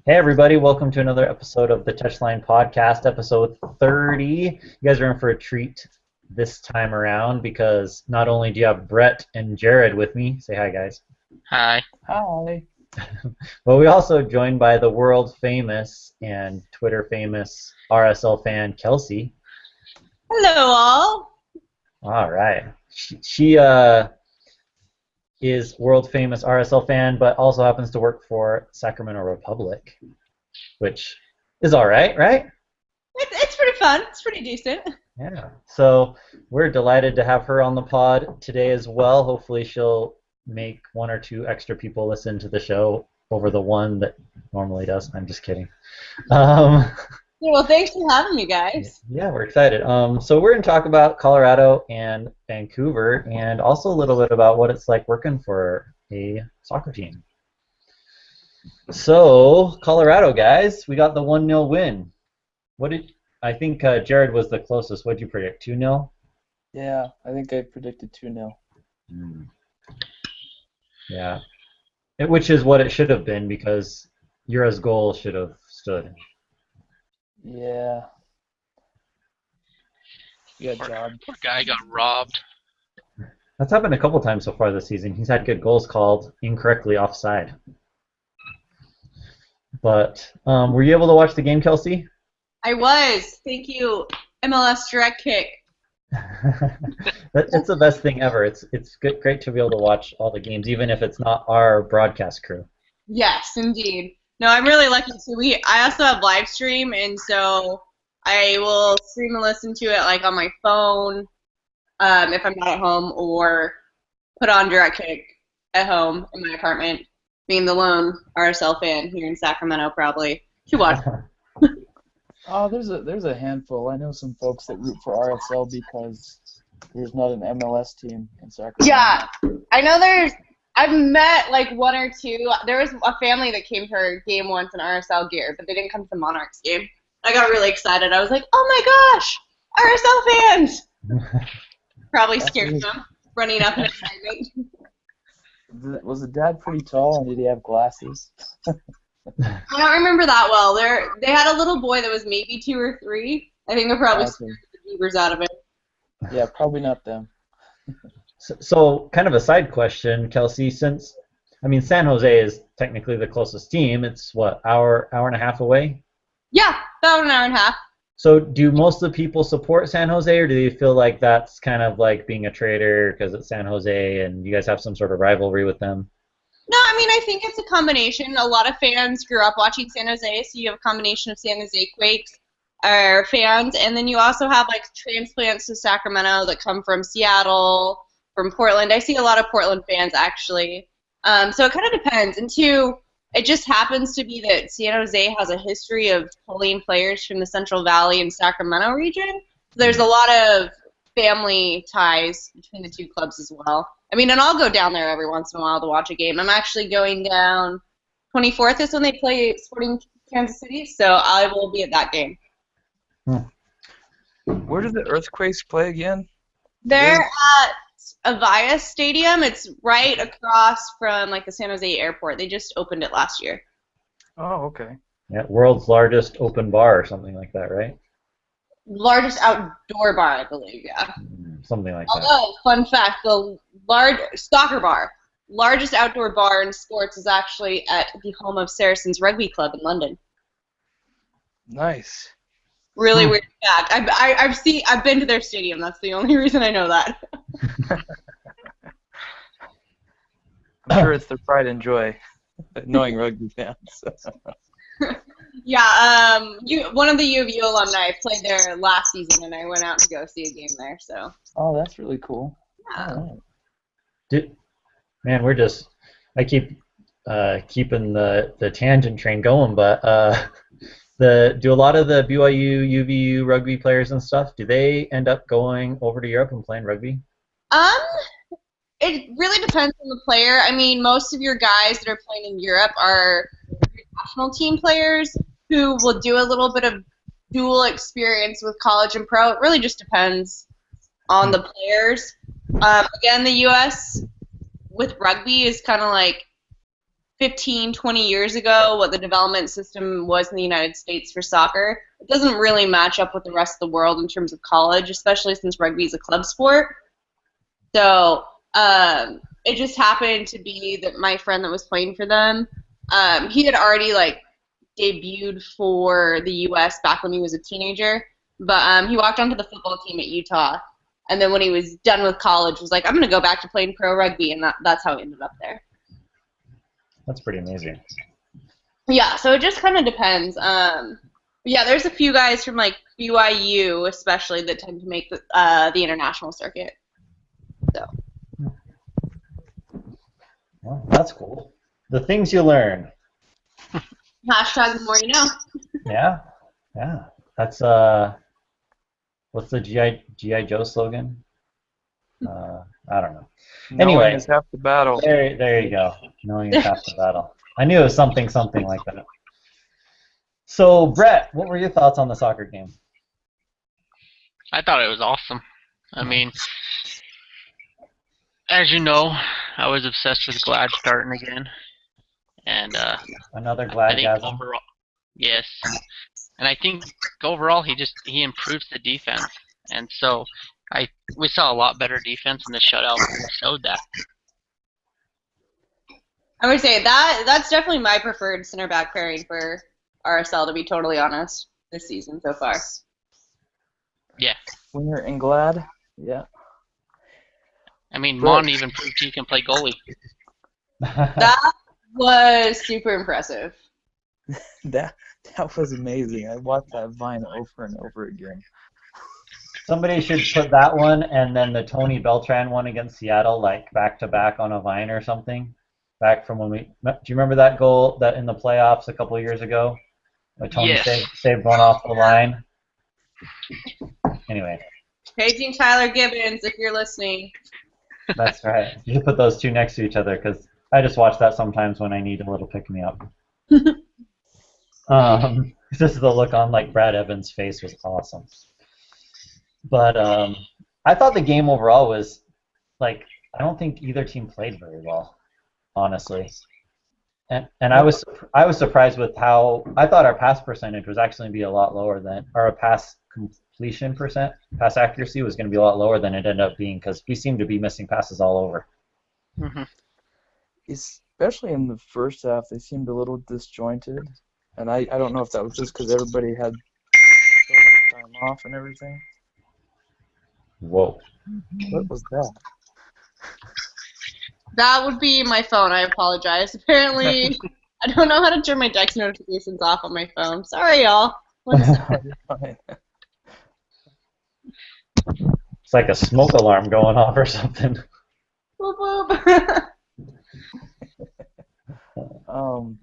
Hey everybody, welcome to another episode of the Touchline Podcast, episode 30. You guys are in for a treat this time around because not only do you have Brett and Jared with me, say hi guys, Hi. Hi. but we also joined by the world famous and Twitter famous RSL fan Kelsey. Hello, all. All right. She is world famous RSL fan, but also happens to work for Sacramento Republic, which is all right, right? It's pretty fun. It's pretty decent. Yeah. So we're delighted to have her on the pod today as well. Hopefully she'll make one or two extra people listen to the show over the one that normally does. I'm just kidding. Um, Yeah, well, thanks for having me, guys. yeah, we're excited. So we're going to talk about Colorado and Vancouver and also a little bit about what it's like working for a soccer team. So, Colorado, guys, we got the 1-0 win. I think Jared was the closest. What did you predict? 2-0? Yeah, I think I predicted 2-0. Yeah. Which is what it should have been because Ura's goal should have stood. Yeah. Good Poor, job. poor guy got robbed. That's happened a couple times so far this season. He's had good goals called incorrectly offside. But were you able to watch the game, Kelsey? I was. Thank you, MLS Direct Kick. It's the best thing ever. It's great to be able to watch all the games, even if it's not our broadcast crew. Yes, indeed. No, I'm really lucky too. I also have live stream, and so I will stream and listen to it like on my phone if I'm not at home, or put on Direct Kick at home in my apartment, being the lone RSL fan here in Sacramento, probably to watch. Oh, there's a handful. I know some folks that root for RSL because there's not an MLS team in Sacramento. Yeah, I know I've met like one or two. There was a family that came to our game once in RSL gear, but they didn't come to the Monarchs game. I got really excited. I was like, oh my gosh, RSL fans! Probably scared them, running up in excitement. Was the dad pretty tall and did he have glasses? I don't remember that well. They had a little boy that was maybe 2 or 3. I think they probably Okay. scared the beavers out of it. Yeah, probably not them. So, kind of a side question, Kelsey. San Jose is technically the closest team. It's what, hour and a half away? Yeah, about an hour and a half. So do most of the people support San Jose, or do you feel like that's kind of like being a traitor because it's San Jose and you guys have some sort of rivalry with them? No, I mean, I think it's a combination. A lot of fans grew up watching San Jose, so you have a combination of San Jose Quakes fans, and then you also have like transplants to Sacramento that come from Seattle, from Portland. I see a lot of Portland fans actually. So it kind of depends. And two, it just happens to be that San Jose has a history of pulling players from the Central Valley and Sacramento region. So there's a lot of family ties between the two clubs as well. I mean, and I'll go down there every once in a while to watch a game. I'm actually going down 24th is when they play Sporting Kansas City, so I will be at that game. Where do the Earthquakes play again? They're at Avaya Stadium. It's right across from like the San Jose airport. They just opened it last year. Oh, okay. Yeah, world's largest open bar or something like that, right? Largest outdoor bar, I believe, yeah. Something like that. Although, fun fact, the soccer bar, largest outdoor bar in sports, is actually at the home of Saracens Rugby Club in London. Nice. Really weird fact. I've been to their stadium. That's the only reason I know that. I'm sure it's their pride and joy, knowing rugby fans. Yeah, one of the U of U alumni played there last season, and I went out to go see a game there. So. Oh, that's really cool. Yeah. All Man, I keep keeping the tangent train going, but do a lot of the BYU, UVU rugby players and stuff, do they end up going over to Europe and playing rugby? It really depends on the player. I mean, most of your guys that are playing in Europe are national team players who will do a little bit of dual experience with college and pro. It really just depends on the players. Again, the U.S. with rugby is kind of like 15, 20 years ago, what the development system was in the United States for soccer, it doesn't really match up with the rest of the world in terms of college, especially since rugby is a club sport. So it just happened to be that my friend that was playing for them, he had already like debuted for the U.S. back when he was a teenager, but he walked onto the football team at Utah, and then when he was done with college, was like, I'm going to go back to playing pro rugby, and that's how he ended up there. That's pretty amazing. Yeah, so it just kind of depends. Yeah, there's a few guys from like BYU especially that tend to make the international circuit. So. Well, that's cool. The things you learn. Hashtag the more you know. Yeah. That's what's the GI Joe slogan? I don't know. Anyway, Knowing is half the battle. there you go. Knowing is half the battle. I knew it was something like that. So, Brett, what were your thoughts on the soccer game? I thought it was awesome. I mean, as you know, I was obsessed with Glad starting again, and Another I think Gladgasm. overall, yes, and I think overall he improves the defense, and so we saw a lot better defense in the shutout, and it showed that. I would say that's definitely my preferred center back pairing for RSL, to be totally honest, this season so far. Yeah. Winger and Glad. Yeah. I mean, Mon even proved he can play goalie. That was super impressive. That was amazing. I watched that Vine over and over again. Somebody should put that one and then the Tony Beltran one against Seattle like back to back on a Vine or something. Back from when do you remember that goal that in the playoffs a couple of years ago? Where Tony saved one off the line. Anyway. Paging Tyler Gibbons, if you're listening. That's right. You should put those two next to each other because I just watch that sometimes when I need a little pick-me-up. Just the look on like Brad Evans' face was awesome. But I thought the game overall was like I don't think either team played very well, honestly. And I was surprised with how I thought our pass percentage was actually going to be a lot lower than our pass completion percent, pass accuracy was going to be a lot lower than it ended up being because we seemed to be missing passes all over. Mm-hmm. Especially in the first half, they seemed a little disjointed, and I don't know if that was just because everybody had so much time off and everything. Whoa. What was that? That would be my phone. I apologize. Apparently, I don't know how to turn my text notifications off on my phone. Sorry, y'all. It's like a smoke alarm going off or something. Boop, boop.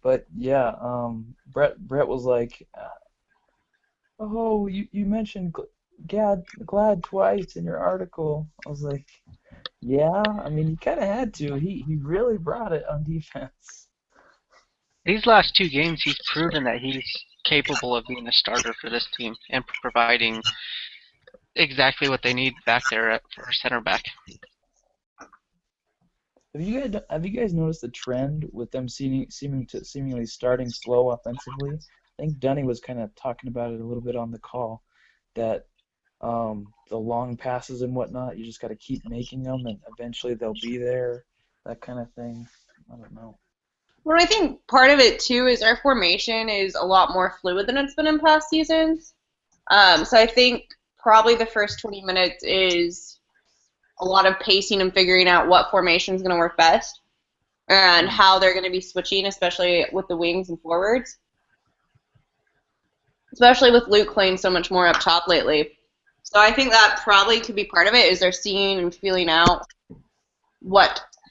But yeah, Brett was like, oh, you mentioned Glad twice in your article. I was like, yeah, I mean, he kind of had to. He really brought it on defense. These last two games, he's proven that he's capable of being a starter for this team and providing exactly what they need back there for center back. Have you guys noticed the trend with them seemingly starting slow offensively? I think Dunny was kind of talking about it a little bit on the call, that the long passes and whatnot, you just got to keep making them, and eventually they'll be there, that kind of thing. I don't know. Well, I think part of it, too, is our formation is a lot more fluid than it's been in past seasons. So I think probably the first 20 minutes is a lot of pacing and figuring out what formation is going to work best and how they're going to be switching, especially with the wings and forwards. Especially with Luke playing so much more up top lately. So I think that probably could be part of it, is they're seeing and feeling out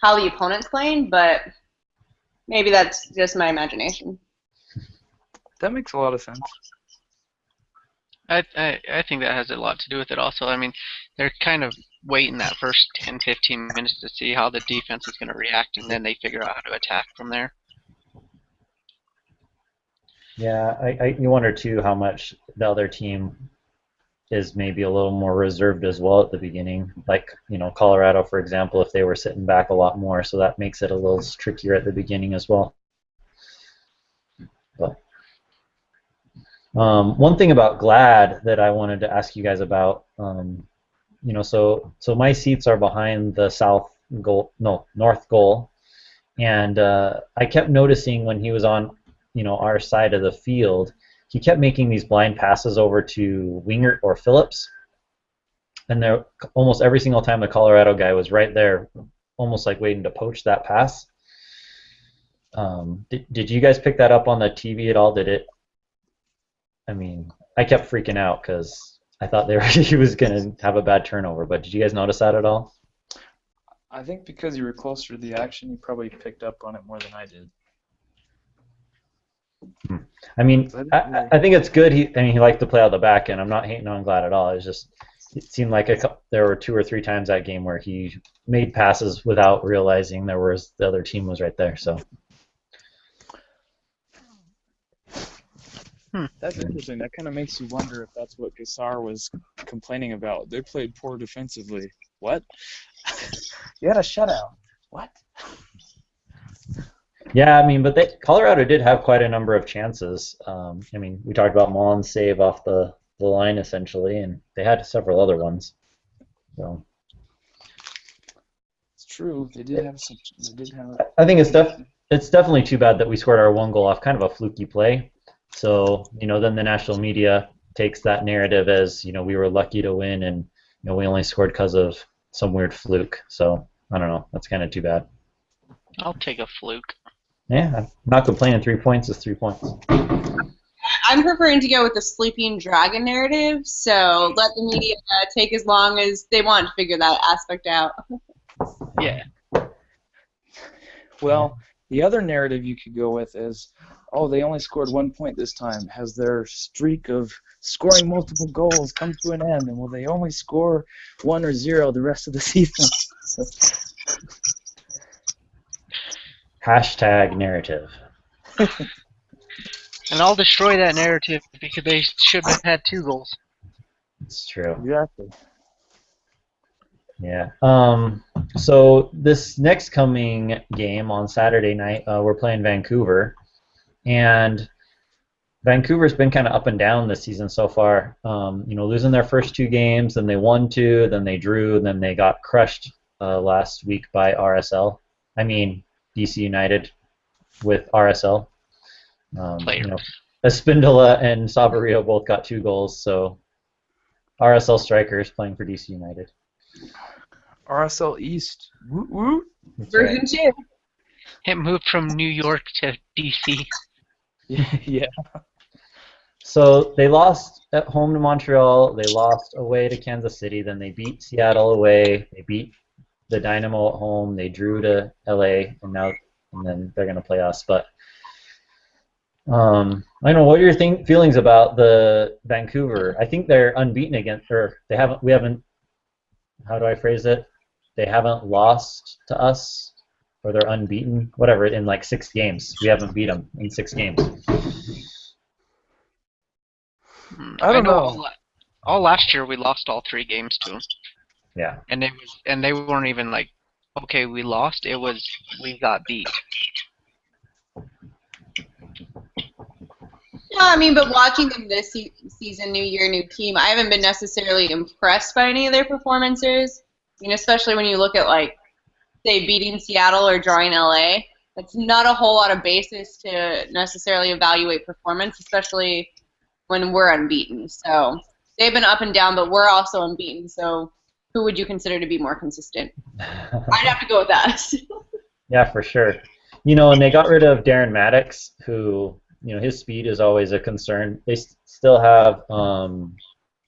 how the opponent's playing, but maybe that's just my imagination. That makes a lot of sense. I think that has a lot to do with it also. I mean, they're kind of waiting that first 10, 15 minutes to see how the defense is going to react, and then they figure out how to attack from there. Yeah, you wonder too how much the other team is maybe a little more reserved as well at the beginning. Like, Colorado, for example, if they were sitting back a lot more, so that makes it a little trickier at the beginning as well. But one thing about GLAD that I wanted to ask you guys about, so my seats are behind the north goal, and I kept noticing when he was on, our side of the field, he kept making these blind passes over to Wingert or Phillips, and there almost every single time the Colorado guy was right there, almost like waiting to poach that pass. Did you guys pick that up on the TV at all? Did it? I mean, I kept freaking out because I thought he was going to have a bad turnover, but did you guys notice that at all? I think because you were closer to the action, you probably picked up on it more than I did. I mean, I think it's good. He liked to play out the back end. I'm not hating on GLAD at all. It seemed like there were 2 or 3 times that game where he made passes without realizing the other team was right there. So. That's interesting. That kind of makes you wonder if that's what Gassar was complaining about. They played poor defensively. What? You had a shutout. What? Yeah, I mean, but Colorado did have quite a number of chances. We talked about Mullen's save off the line essentially, and they had several other ones. So. It's true. They did have some. I think it's definitely too bad that we scored our 1 goal off kind of a fluky play. So, then the national media takes that narrative as, we were lucky to win and, we only scored because of some weird fluke. So, I don't know. That's kind of too bad. I'll take a fluke. Yeah, I'm not complaining. 3 points is 3 points. I'm preferring to go with the sleeping dragon narrative, so let the media take as long as they want to figure that aspect out. Yeah. Well, the other narrative you could go with is, they only scored 1 point this time. Has their streak of scoring multiple goals come to an end? And will they only score 1 or 0 the rest of the season? Hashtag narrative. And I'll destroy that narrative because they should have had 2 goals. It's true. Exactly. Yeah. So this next coming game on Saturday night, we're playing Vancouver. And Vancouver's been kind of up and down this season so far. Losing their first 2 games, then they won 2, then they drew, and then they got crushed last week by RSL. I mean, DC United with RSL. Espindola and Saverio both got 2 goals, so RSL strikers playing for DC United. RSL East. Woot woot. Version 2. It moved from New York to DC. Yeah. So they lost at home to Montreal. They lost away to Kansas City. Then they beat Seattle away. They beat the Dynamo at home. They drew to LA, and then they're going to play us. But I don't know. What are your feelings about the Vancouver? I think they're unbeaten against, or we haven't. How do I phrase it? They haven't lost to us. Or they're unbeaten, whatever, in like 6 games. We haven't beat them in 6 games. I don't know. All last year we lost all 3 games to them. Yeah. And they weren't even like, okay, we lost. It was we got beat. Yeah, but watching them this season, new year, new team, I haven't been necessarily impressed by any of their performances. Especially when you look at say beating Seattle or drawing LA, it's not a whole lot of basis to necessarily evaluate performance, especially when we're unbeaten. So they've been up and down, but we're also unbeaten. So who would you consider to be more consistent? I'd have to go with that. Yeah, for sure. And they got rid of Darren Maddox, who, his speed is always a concern. They still have,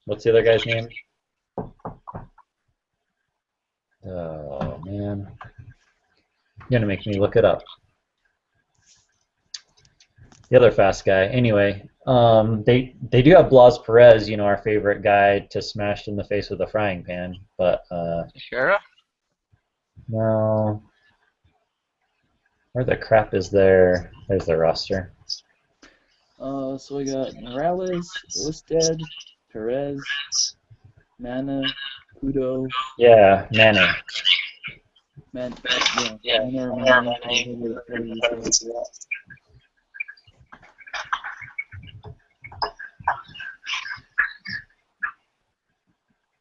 what's the other guy's name? Oh, man. You're going to make me look it up. The other fast guy. Anyway, they do have Blas Perez, our favorite guy to smash in the face with a frying pan. But, Sheriff? No. Where the crap is there's their roster. So we got Morales, Listed, Perez, Mana, Kudo, Yeah, Mane. Mana, Mana or Mane, whatever you say.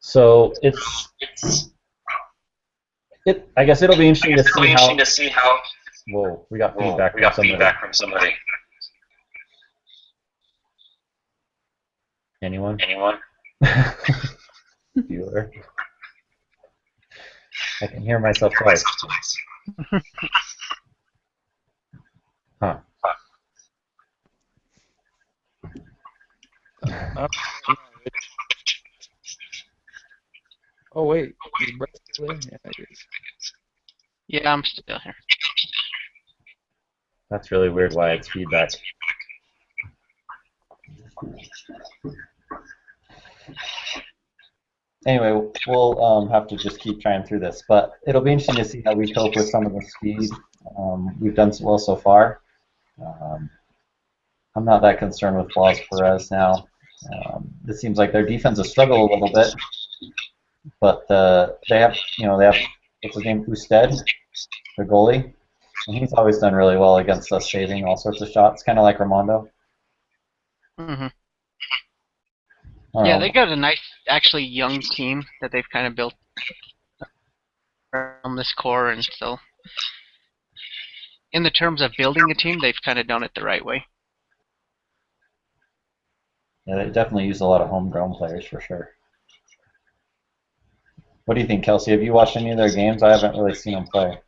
So I guess it'll be interesting to see how. Whoa, we got feedback from somebody. Anyone? Viewer. I can hear myself twice. Huh. Oh wait, is Brett still there? Yeah, it is. Yeah, I'm still here. That's really weird why it's feedback. Anyway, we'll have to just keep trying through this, but it'll be interesting to see how we cope with some of the speed. We've done well so far. I'm not that concerned with Blas Perez now. It seems like their defense has struggled a little bit, but they have what's his name, Usted, the goalie, and he's always done really well against us, saving all sorts of shots, kind of like Ramondo. Mm-hmm. Yeah, they got a nice, actually young team that they've kind of built around this core, and so in the terms of building a team, they've kind of done it the right way. Yeah, they definitely use a lot of homegrown players for sure. What do you think, Kelsey? Have you watched any of their games? I haven't really seen them play.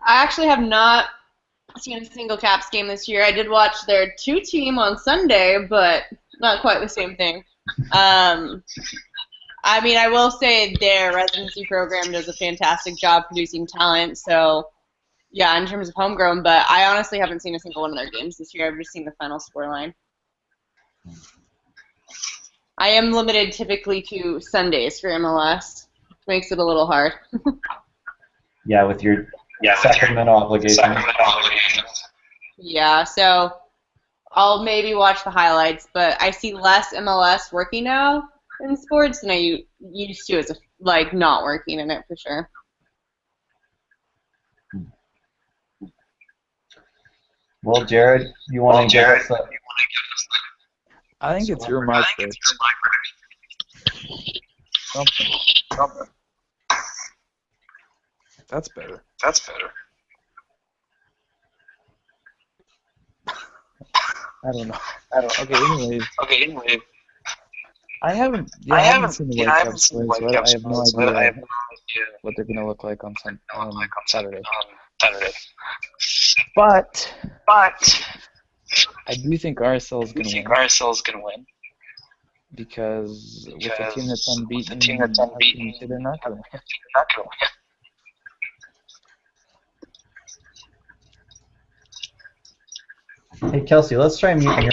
I actually have not seen a single Caps game this year. I did watch their 2 team on Sunday, but not quite the same thing. I mean, I will say their residency program does a fantastic job producing talent, so yeah, in terms of homegrown, but I honestly haven't seen a single one of their games this year. I've just seen the final scoreline. I am limited typically to Sundays for MLS, which makes it a little hard. Yeah, with your Sacramento obligations. Yeah, so I'll maybe watch the highlights, but I see less MLS working now in sports than I used to as not working in it for sure. Well, Jared, you want to give us a... I think it's your mic, Rich. Something. That's better. I don't know. Okay, anyways. I haven't seen the Whitecaps play, so I have no idea what they're gonna look like on Saturday. But I do think RSL is gonna win. Because with a team that's unbeaten, they're not gonna win. Hey, Kelsey, let's try muting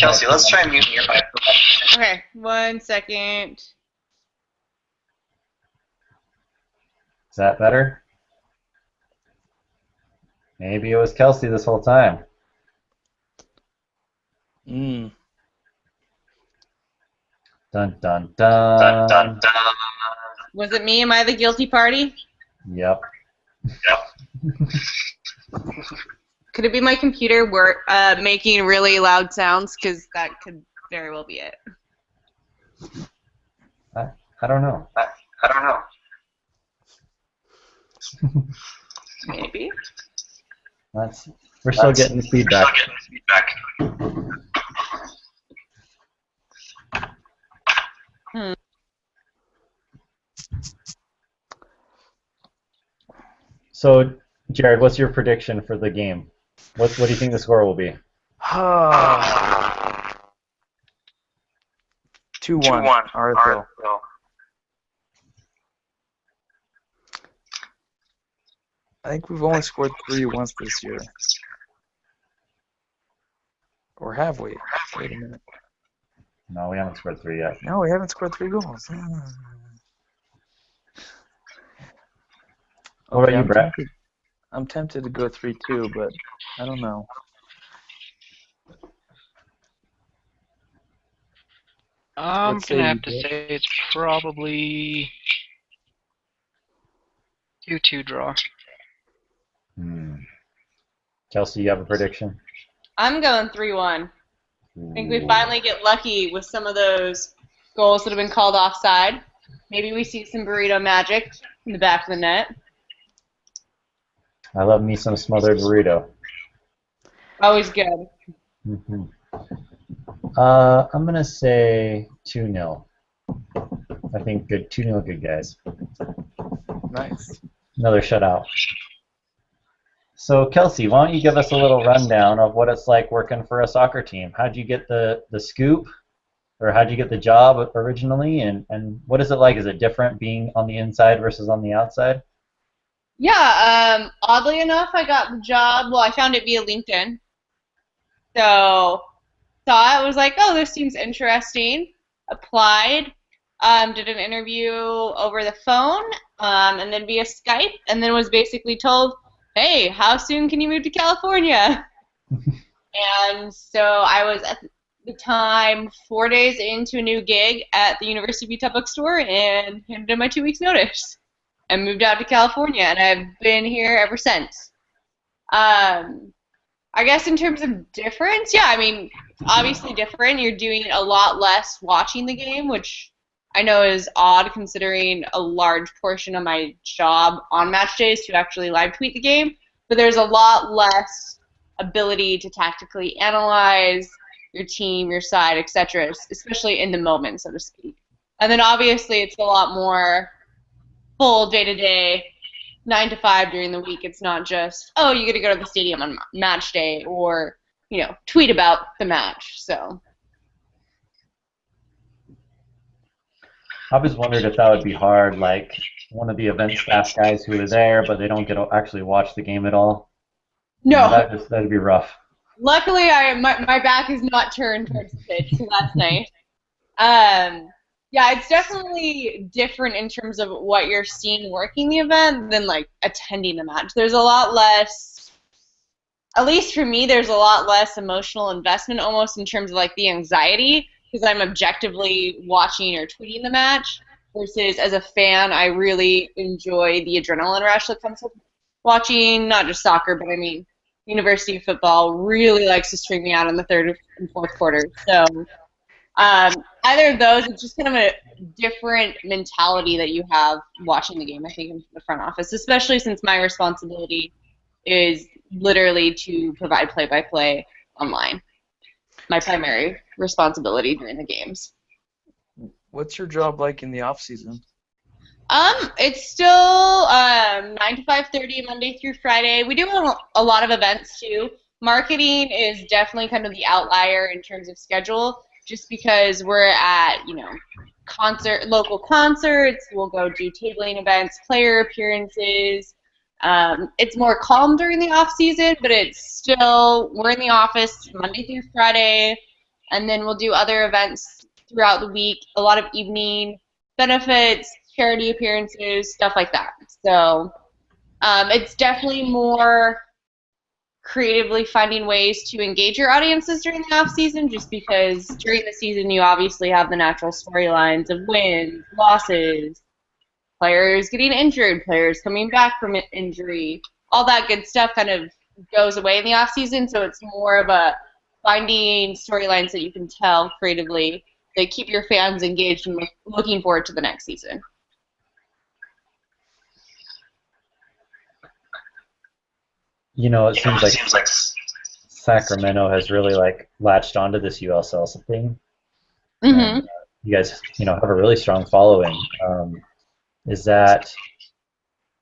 your mic. Okay, 1 second. Is that better? Maybe it was Kelsey this whole time. Dun dun dun. Was it me? Am I the guilty party? Yep. Could it be my computer making really loud sounds? Because that could very well be it. I don't know. Maybe. We're still getting feedback. So, Jared, what's your prediction for the game? What do you think the score will be? 2-1. RSL. I think we've only scored 3 once this year. Or have we? Wait a minute. No, we haven't scored 3 yet. No, we haven't scored 3 goals. What about you, Brett? I'm tempted to go 3-2, but I don't know. I'm Let's gonna say have you to did. say it's probably 2-2 draw. Kelsey, you have a prediction? I'm going 3-1. I think we Ooh. finally get lucky with some of those goals that have been called offside. Maybe we see some burrito magic in the back of the net. I love me some smothered burrito. Always good. hmm I'm gonna say 2-0. I think good 2-0 good guys. Nice. Another shutout. So Kelsey, why don't you give us a little rundown of what it's like working for a soccer team? How'd you get the scoop, or how'd you get the job originally, and what is it like? Is it different being on the inside versus on the outside? Yeah, oddly enough, I got the job. Well, I found it via LinkedIn. So, saw it, was like, oh, this seems interesting. Applied, did an interview over the phone, and then via Skype, and then was basically told, hey, how soon can you move to California? And so I was at the time 4 days into a new gig at the University of Utah bookstore and handed in my 2 weeks notice and moved out to California, and I've been here ever since. I guess in terms of difference, yeah, I mean, it's obviously different. You're doing a lot less watching the game, which I know is odd considering a large portion of my job on match days to actually live tweet the game. But there's a lot less ability to tactically analyze your team, your side, etc., especially in the moment, so to speak. And then obviously it's a lot more full day-to-day 9 to 5 during the week. It's not just, oh, you got to go to the stadium on match day or, tweet about the match. So, I always wondered if that would be hard, like one of the event staff guys who are there, but they don't get to actually watch the game at all. no. That'd be rough. Luckily, my back is not turned towards the pitch, so that's nice. Yeah, it's definitely different in terms of what you're seeing working the event than like attending the match. There's a lot less, at least for me, there's a lot less emotional investment almost in terms of like the anxiety because I'm objectively watching or tweeting the match versus as a fan, I really enjoy the adrenaline rush that comes with watching not just soccer, but I mean, University of football really likes to string me out in the third and fourth quarter. So either of those, it's just kind of a different mentality that you have watching the game, I think, in the front office, especially since my responsibility is literally to provide play-by-play online. My primary responsibility during the games. What's your job like in the off season? It's still 9 to 5:30 Monday through Friday. We do a lot of events too. Marketing is definitely kind of the outlier in terms of schedule, just because we're at local concerts. We'll go do tabling events, player appearances. It's more calm during the off season, but it's still we're in the office Monday through Friday, and then we'll do other events throughout the week. A lot of evening benefits, charity appearances, stuff like that. So it's definitely more creatively finding ways to engage your audiences during the off season, just because during the season you obviously have the natural storylines of wins, losses, players getting injured, players coming back from injury, all that good stuff kind of goes away in the off season. So it's more of a finding storylines that you can tell creatively that keep your fans engaged and looking forward to the next season. It seems like Sacramento has really latched onto this USL thing. Mm-hmm. And, you guys, have a really strong following. Is that?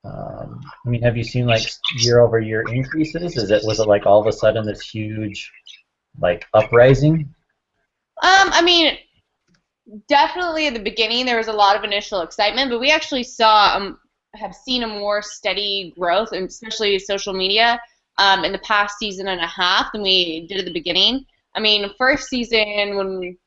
Have you seen year-over-year increases? Was it like all of a sudden this huge uprising? Definitely at the beginning there was a lot of initial excitement, but we actually have seen a more steady growth, and especially social media, in the past season and a half than we did at the beginning. First season when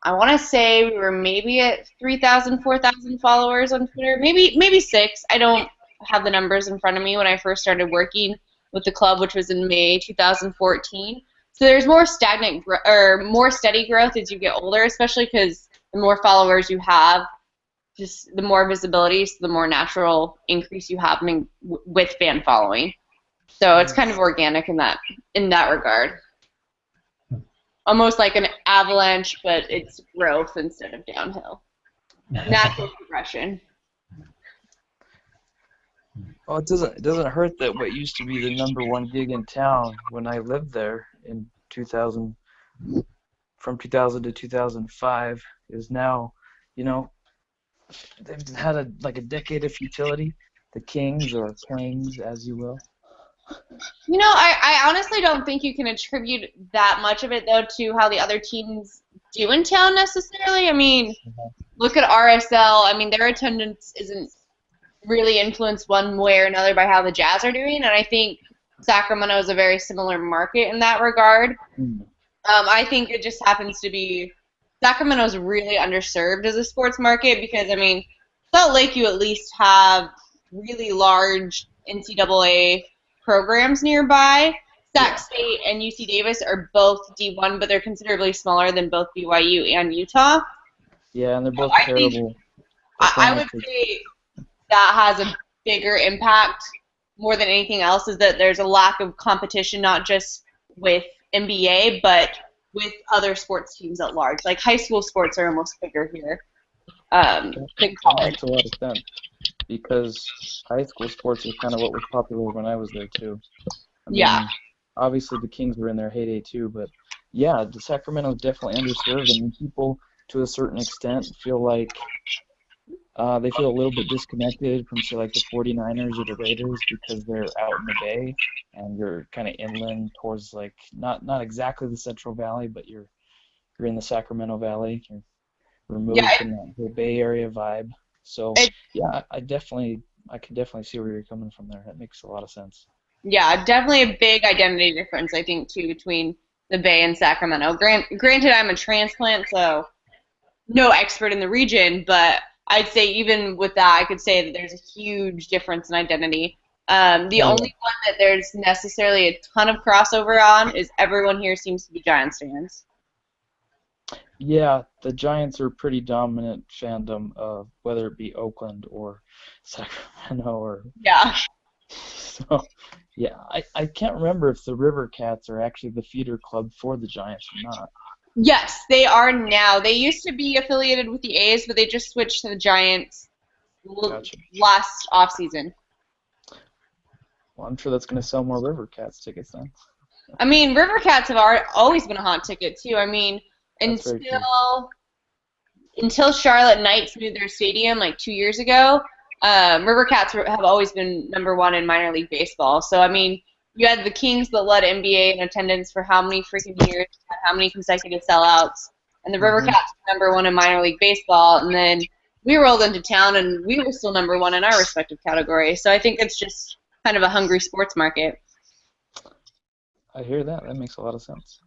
I want to say we were maybe at 3,000, 4,000 followers on Twitter, maybe 6. I don't have the numbers in front of me when I first started working with the club, which was in May 2014. So there's more more steady growth as you get older, especially because the more followers you have, just the more visibility, so the more natural increase you have with fan following. So it's kind of organic in that regard. Almost like an avalanche, but it's growth instead of downhill. Natural progression. Well, it doesn't hurt that what used to be the #1 gig in town when I lived there in 2000, from 2000 to 2005, is now, they've had a decade of futility. The Kings, or Kangs, as you will. I honestly don't think you can attribute that much of it, though, to how the other teams do in town necessarily. I mean, look at RSL. I mean, their attendance isn't really influenced one way or another by how the Jazz are doing, and I think Sacramento is a very similar market in that regard. I think it just happens to be Sacramento's really underserved as a sports market because, I mean, Salt Lake, you at least have really large NCAA programs nearby. Sac State and UC Davis are both D1, but they're considerably smaller than both BYU and Utah. Yeah, and they're both I terrible. I would say that has a bigger impact more than anything else, is that there's a lack of competition, not just with NBA, but with other sports teams at large. Like high school sports are almost bigger here than college. That makes a lot of sense, because high school sports are kind of what was popular when I was there too. I mean, obviously the Kings were in their heyday too, but yeah, the Sacramento is definitely underserved. I mean, people to a certain extent feel like they feel a little bit disconnected from, say, like the 49ers or the Raiders, because they're out in the Bay and you're kind of inland towards, like, not exactly the Central Valley, but you're in the Sacramento Valley. You're removed from that whole Bay Area vibe. So yeah, I can definitely see where you're coming from there. That makes a lot of sense. Yeah, definitely a big identity difference, I think, too, between the Bay and Sacramento. Granted, I'm a transplant, so no expert in the region, but I'd say even with that, I could say that there's a huge difference in identity. The only one that there's necessarily a ton of crossover on is everyone here seems to be Giants fans. Yeah, the Giants are pretty dominant fandom, whether it be Oakland or Sacramento or... Yeah. So, yeah, I can't remember if the River Cats are actually the feeder club for the Giants or not. Yes, they are now. They used to be affiliated with the A's, but they just switched to the Giants last offseason. Well, I'm sure that's going to sell more River Cats tickets then. I mean, River Cats have always been a hot ticket, too. I mean, until Charlotte Knights moved their stadium like 2 years ago, River Cats have always been #1 in minor league baseball. So, I mean, you had the Kings that led NBA in attendance for how many freaking years, how many consecutive sellouts, and the River Cats were #1 in minor league baseball, and then we rolled into town and we were still #1 in our respective category. So I think it's just kind of a hungry sports market. I hear that. That makes a lot of sense.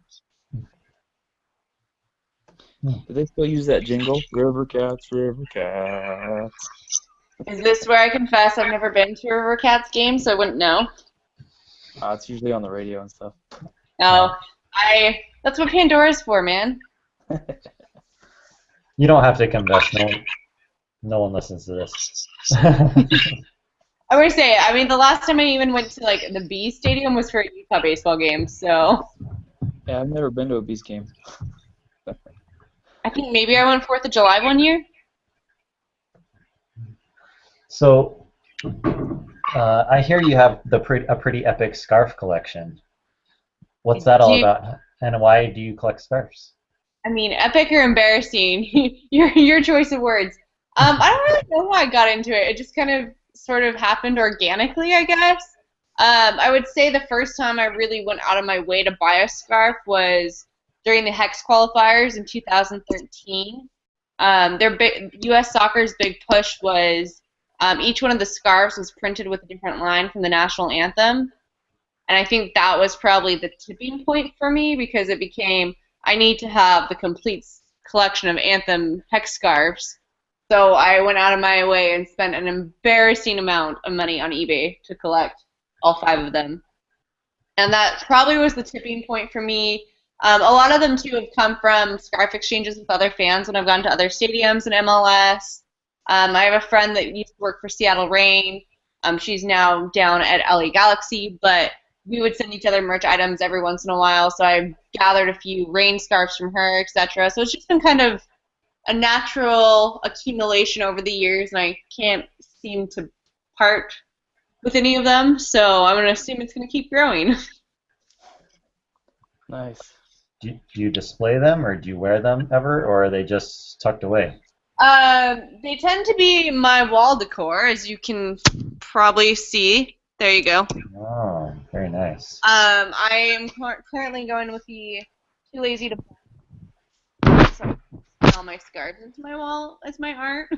Do they still use that jingle? River Cats, River Cats. Is this where I confess I've never been to a River Cats game, so I wouldn't know? It's usually on the radio and stuff. No, that's what Pandora's for, man. You don't have to confess. No one listens to this. I would say, I mean, the last time I even went to like the Bees Stadium was for a Utah baseball game, so. Yeah, I've never been to a Bees game. I think maybe I went 4th of July one year. So, I hear you have a pretty epic scarf collection. What's that all about, and why do you collect scarves? I mean, epic or embarrassing? your choice of words. I don't really know how I got into it. It just kind of sort of happened organically, I guess. I would say the first time I really went out of my way to buy a scarf was during the Hex qualifiers in 2013. U.S. Soccer's big push was each one of the scarves was printed with a different line from the national anthem. And I think that was probably the tipping point for me, because it became, I need to have the complete collection of anthem Hex scarves. So I went out of my way and spent an embarrassing amount of money on eBay to collect all 5 of them. And that probably was the tipping point for me. A lot of them too have come from scarf exchanges with other fans when I've gone to other stadiums in MLS. I have a friend that used to work for Seattle Reign. She's now down at LA Galaxy, but we would send each other merch items every once in a while. So I gathered a few Reign scarves from her, etc. So it's just been kind of a natural accumulation over the years, and I can't seem to part with any of them. So I'm going to assume it's going to keep growing. Nice. Do you display them, or do you wear them ever, or are they just tucked away? They tend to be my wall decor, as you can probably see. There you go. Oh, very nice. I am currently going with the too lazy to so all my scarves into my wall as my art.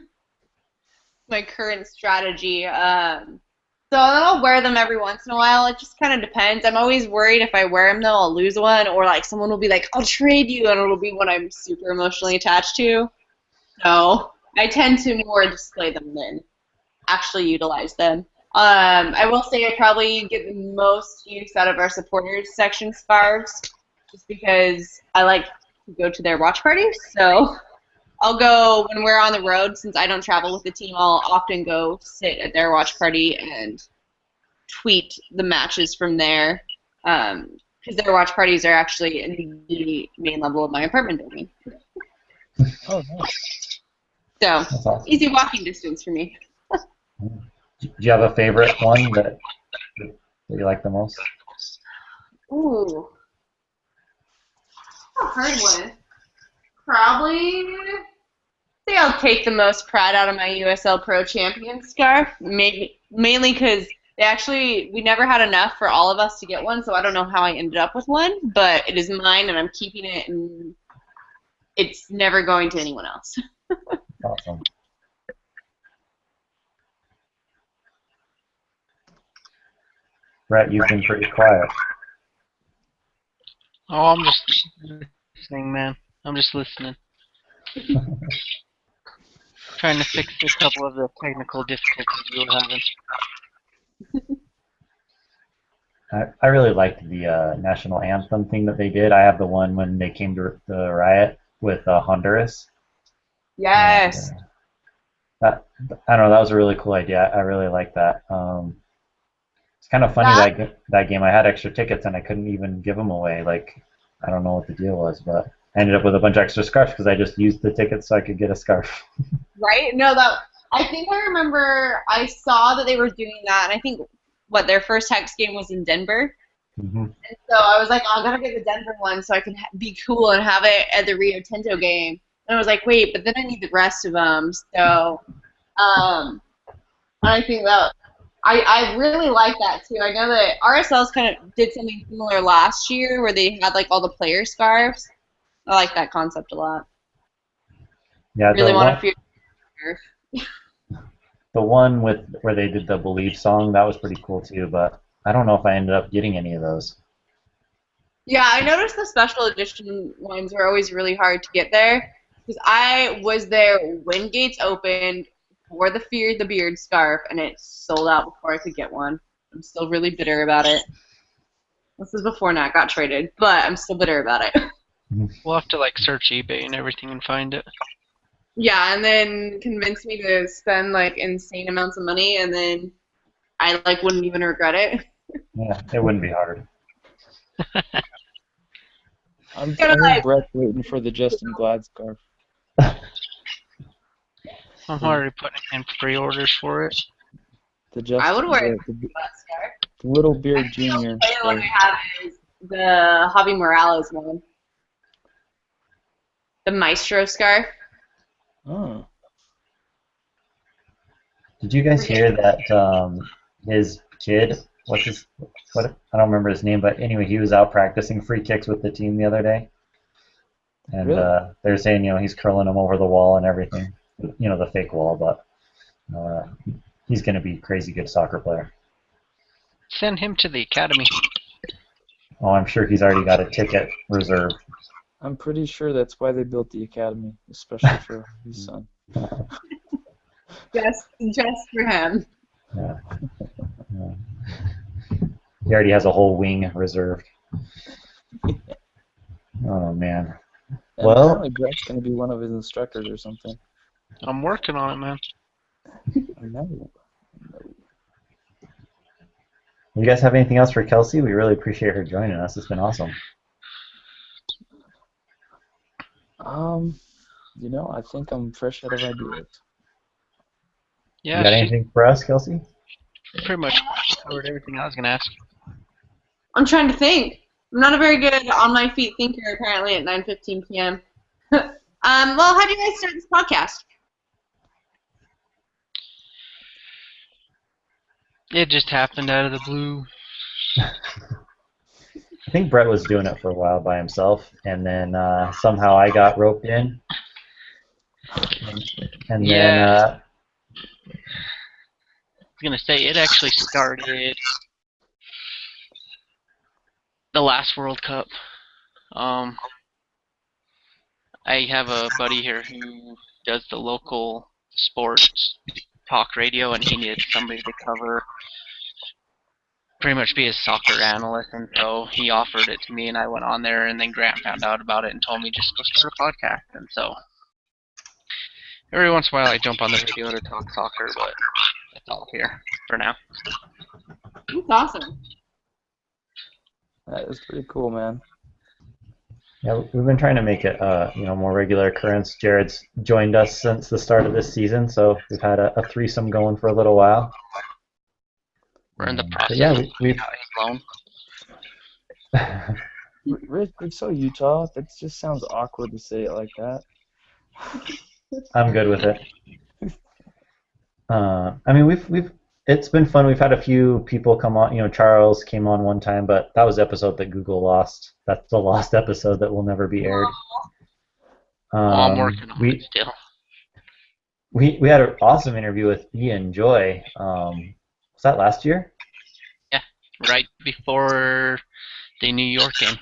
My current strategy. So then I'll wear them every once in a while. It just kind of depends. I'm always worried if I wear them though I'll lose one, or like someone will be like, "I'll trade you," and it'll be one I'm super emotionally attached to. So I tend to more display them than actually utilize them. I will say I probably get the most use out of our supporters section scarves, just because I like to go to their watch parties. So I'll go when we're on the road. Since I don't travel with the team, I'll often go sit at their watch party and tweet the matches from there. Because their watch parties are actually in the main level of my apartment building. Oh, nice. So That's awesome. easy walking distance for me. Do you have a favorite one that you like the most? Ooh. A hard one. Probably say I'll take the most pride out of my USL Pro Champion scarf. Maybe mainly because we never had enough for all of us to get one, so I don't know how I ended up with one, but it is mine and I'm keeping it, and it's never going to anyone else. Awesome. Brett, you've been pretty quiet. Oh, I'm just listening, man. I'm just listening. Trying to fix a couple of the technical difficulties we were having. I really liked the national anthem thing that they did. I have the one when they came to the riot with Honduras. Yes. And, I don't know. That was a really cool idea. I really like that. It's kind of funny that game. I had extra tickets and I couldn't even give them away. Like, I don't know what the deal was, but I ended up with a bunch of extra scarves because I just used the tickets so I could get a scarf. Right? No, I think I remember I saw that they were doing that, and I think their first Hex game was in Denver. Mm-hmm. And so I was like, oh, I gotta get the Denver one so I can be cool and have it at the Rio Tinto game. And I was like, wait, but then I need the rest of them. So, I think that I really like that too. I know that RSL's kind of did something similar last year where they had like all the player scarves. I like that concept a lot. Yeah, Really want to feel. The one where they did the Believe song, that was pretty cool too, but I don't know if I ended up getting any of those. Yeah, I noticed the special edition ones were always really hard to get there because I was there when gates opened for the Fear the Beard scarf, and it sold out before I could get one. I'm still really bitter about it. This is before Nat got traded, but I'm still bitter about it. We'll have to like search eBay and everything and find it. Yeah, and then convince me to spend like insane amounts of money, and then I like wouldn't even regret it. Yeah, it wouldn't be hard. I'm like- Brett waiting for the Justin Glad scarf. I'm already putting in pre-orders for it. The Justin, I would wear the that scarf. Little Beard The only Jr. player one I have is the Javi Morales one. The Maestro scarf. Oh. Did you guys hear that his kid, what I don't remember his name, but anyway, he was out practicing free kicks with the team the other day. And Really? they're saying, he's curling them over the wall and everything. The fake wall, but he's going to be a crazy good soccer player. Send him to the academy. Oh, I'm sure he's already got a ticket reserved. I'm pretty sure that's why they built the academy, especially for his son. Just for him. Yeah. He already has a whole wing reserved. Oh man. And Well, apparently Brett's going to be one of his instructors or something. I'm working on it, man. I know. you guys have anything else for Kelsey? We really appreciate her joining us. It's been awesome. I think I'm fresh out of ideas. You Yeah, got she anything for us, Kelsey? pretty much covered everything I was gonna ask. I'm trying to think. I'm not a very good on my feet thinker apparently at 9:15 p.m. Well, how do you guys start this podcast? It just happened out of the blue. I think Brett was doing it for a while by himself, and then somehow I got roped in. And then Yeah. I was gonna say it actually started the last World Cup. I have a buddy here who does the local sports talk radio, and he needed somebody to cover, pretty much be his soccer analyst, and so he offered it to me, and I went on there, and then Grant found out about it and told me just go start a podcast, and so every once in a while I jump on the radio to talk soccer, but that's all here for now. That's awesome. That is pretty cool, man. yeah, we've been trying to make it more regular occurrence. Jared's joined us since the start of this season, so we've had a threesome going for a little while. We're in the But process yeah, of we've out his loan. Rich, you're so Utah. That just sounds awkward to say it like that. I'm good with it. I mean, we've it's been fun. We've had a few people come on. Charles came on one time, but that was the episode that Google lost. That's the lost episode that will never be aired. I'm working on it still. We had an awesome interview with Ian Joy. Was that last year? Yeah, right before the New York game.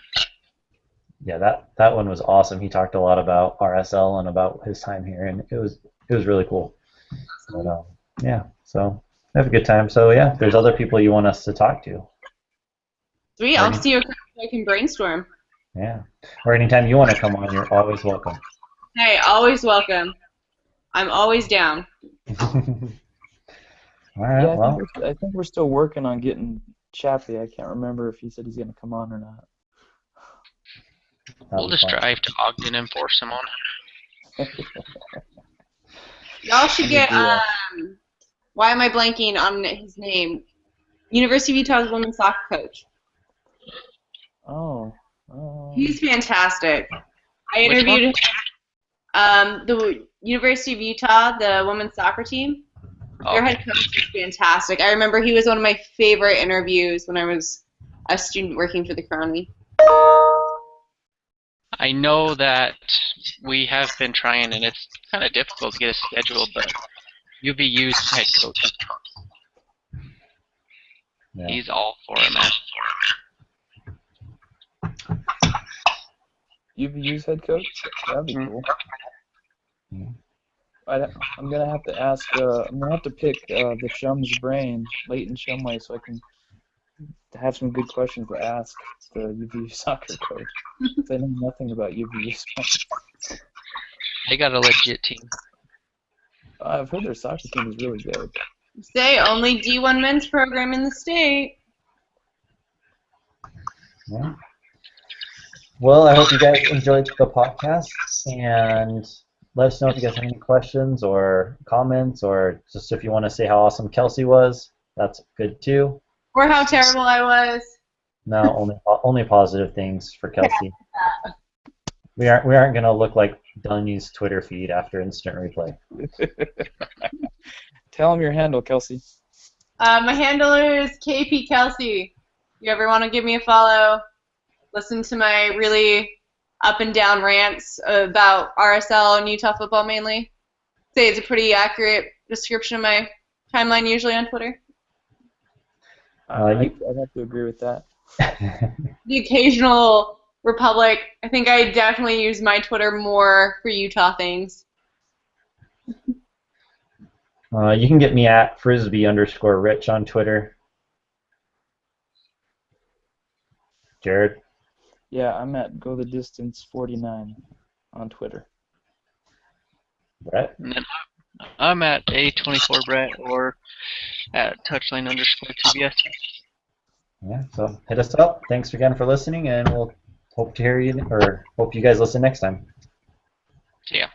Yeah, that one was awesome. He talked a lot about RSL and about his time here, and it was really cool. But yeah, so have a good time. So yeah, if there's other people you want us to talk to. Sweet, I'll see you so I can brainstorm. Yeah, or anytime you want to come on, you're always welcome. Hey, always welcome. I'm always down. All right, Yeah, well, I think we're still working on getting Chappie. I can't remember if he said he's going to come on or not. We'll just drive to Ogden and force him on. Y'all should get, why am I blanking on his name? University of Utah's women's soccer coach. Oh. He's fantastic. I Which interviewed the University of Utah, the women's soccer team. Their head coach is fantastic. I remember he was one of my favorite interviews when I was a student working for the Crony. I know that we have been trying, and it's kind of difficult to get a schedule, but UVU's head coach. yeah. He's all for it, man. UVU's head coach? That'd be cool. I'm gonna have to ask. I'm gonna have to pick the Shum's brain, Leighton Shumway, so I can have some good questions to ask the UVU soccer coach. I know nothing about UVU soccer. They got a legit team. I've heard their soccer team is really good. Say only D1 men's program in the state. Yeah. Well, I hope you guys enjoyed the podcast, and let us know if you guys have any questions or comments, or just if you want to say how awesome Kelsey was. That's good too. Or how terrible I was. No, only positive things for Kelsey. We aren't gonna look like Dunny's Twitter feed after instant replay. Tell him your handle, Kelsey. My handle is KP Kelsey. If you ever want to give me a follow, listen to my really up and down rants about RSL and Utah football mainly. Say it's a pretty accurate description of my timeline usually on Twitter. I'd have to agree with that. The occasional Republic. I think I definitely use my Twitter more for Utah things. You can get me at Frisbee_Rich on Twitter. Jared? Yeah, I'm at Go the Distance 49 on Twitter. Brett? And then I'm at A24 Brett or at touchline_TBS. Yeah, so hit us up. Thanks again for listening, and we'll hope to hear you, or hope you guys listen next time. See ya.